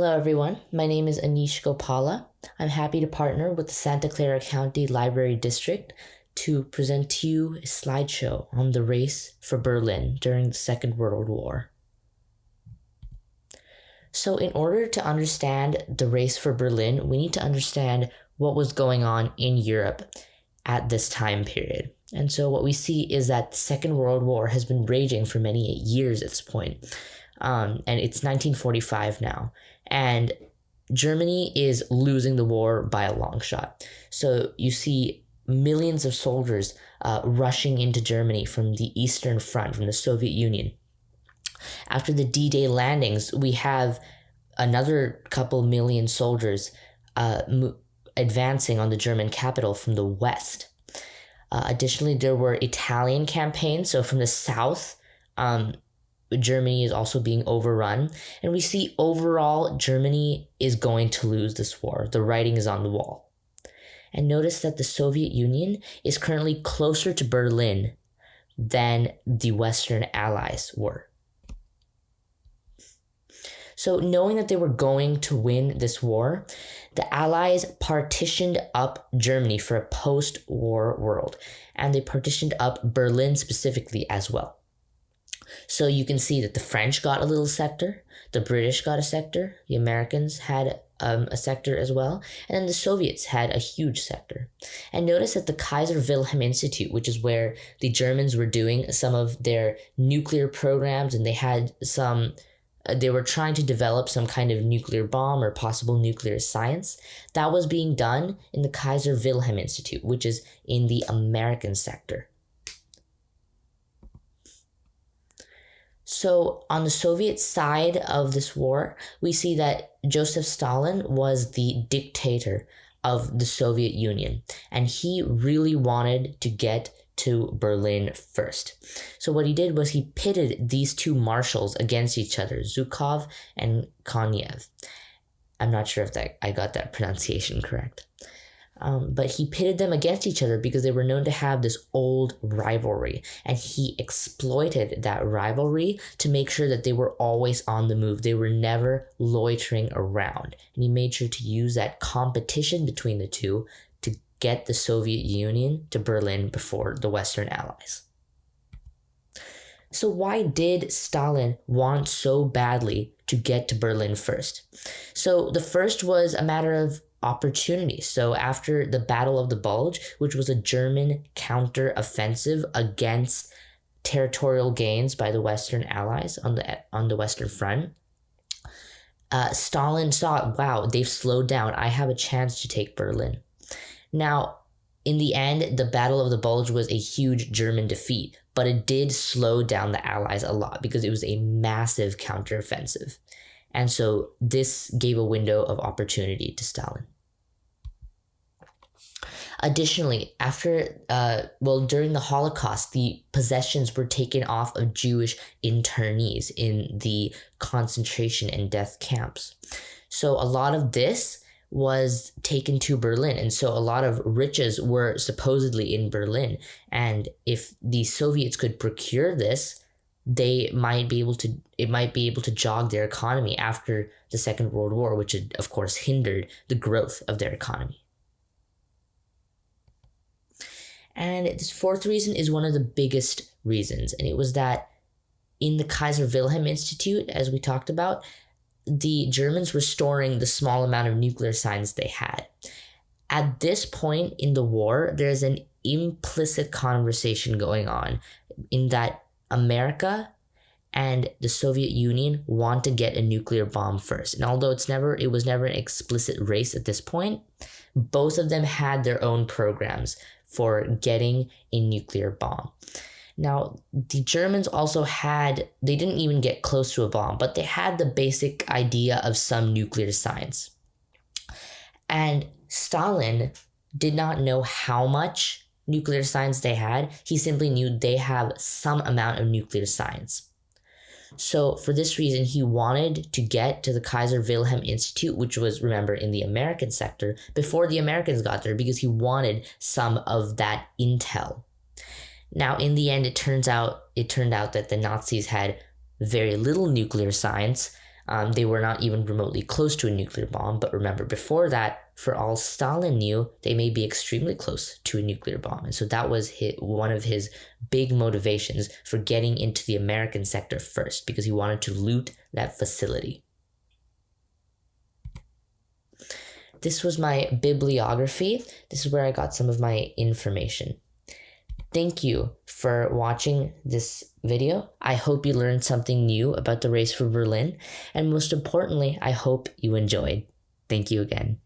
Hello, everyone. My name is Anish Gopala. I'm happy to partner with the Santa Clara County Library District to present to you a slideshow on the race for Berlin during the Second World War. So, in order to understand the race for Berlin, we need to understand what was going on in Europe at this time period. And so, what we see is that the Second World War has been raging for many years at this point. And it's 1945 now. And Germany is losing the war by a long shot. So you see millions of soldiers rushing into Germany from the Eastern Front, from the Soviet Union. After the D-Day landings, we have another couple million soldiers advancing on the German capital from the west. Additionally, there were Italian campaigns. So from the south, Germany is also being overrun, and we see overall Germany is going to lose this war. The writing is on the wall. And notice that the Soviet Union is currently closer to Berlin than the Western Allies were. So knowing that they were going to win this war, the Allies partitioned up Germany for a post-war world, and they partitioned up Berlin specifically as well. So you can see that the French got a little sector, the British got a sector, the Americans had a sector as well, and then the Soviets had a huge sector. And notice that the Kaiser Wilhelm Institute, which is where the Germans were doing some of their nuclear programs, and they were trying to develop some kind of nuclear bomb or possible nuclear science, that was being done in the Kaiser Wilhelm Institute, which is in the American sector. So on the Soviet side of this war, we see that Joseph Stalin was the dictator of the Soviet Union, and he really wanted to get to Berlin first. So what he did was he pitted these two marshals against each other, Zhukov and Konev. I'm not sure if I got that pronunciation correct. But he pitted them against each other because they were known to have this old rivalry, and he exploited that rivalry to make sure that they were always on the move. They were never loitering around, and he made sure to use that competition between the two to get the Soviet Union to Berlin before the Western Allies. So why did Stalin want so badly to get to Berlin first? So the first was a matter of opportunity. So after the Battle of the Bulge, which was a German counter-offensive against territorial gains by the Western Allies on the Western Front, Stalin saw, wow, they've slowed down. I have a chance to take Berlin. Now, in the end, the Battle of the Bulge was a huge German defeat, but it did slow down the Allies a lot because it was a massive counteroffensive. And so this gave a window of opportunity to Stalin. Additionally, during the Holocaust, the possessions were taken off of Jewish internees in the concentration and death camps. So a lot of this was taken to Berlin, and so a lot of riches were supposedly in Berlin. And if the Soviets could procure this, it might be able to jog their economy after the Second World War, which had, of course, hindered the growth of their economy. And this fourth reason is one of the biggest reasons, and it was that in the Kaiser Wilhelm Institute, as we talked about, the Germans were storing the small amount of nuclear science they had. At this point in the war, there's an implicit conversation going on in that America and the Soviet Union want to get a nuclear bomb first. And although it was never an explicit race at this point, both of them had their own programs for getting a nuclear bomb. Now, the Germans also they didn't even get close to a bomb, but they had the basic idea of some nuclear science. And Stalin did not know how much nuclear science they had. He simply knew they have some amount of nuclear science. So for this reason, he wanted to get to the Kaiser Wilhelm Institute, which was, remember, in the American sector, before the Americans got there, because he wanted some of that intel. Now, in the end, it turned out that the Nazis had very little nuclear science, They were not even remotely close to a nuclear bomb, but remember, before that, for all Stalin knew, they may be extremely close to a nuclear bomb. And so that was one of his big motivations for getting into the American sector first, because he wanted to loot that facility. This was my bibliography. This is where I got some of my information. Thank you for watching this video. I hope you learned something new about the race for Berlin. And most importantly, I hope you enjoyed. Thank you again.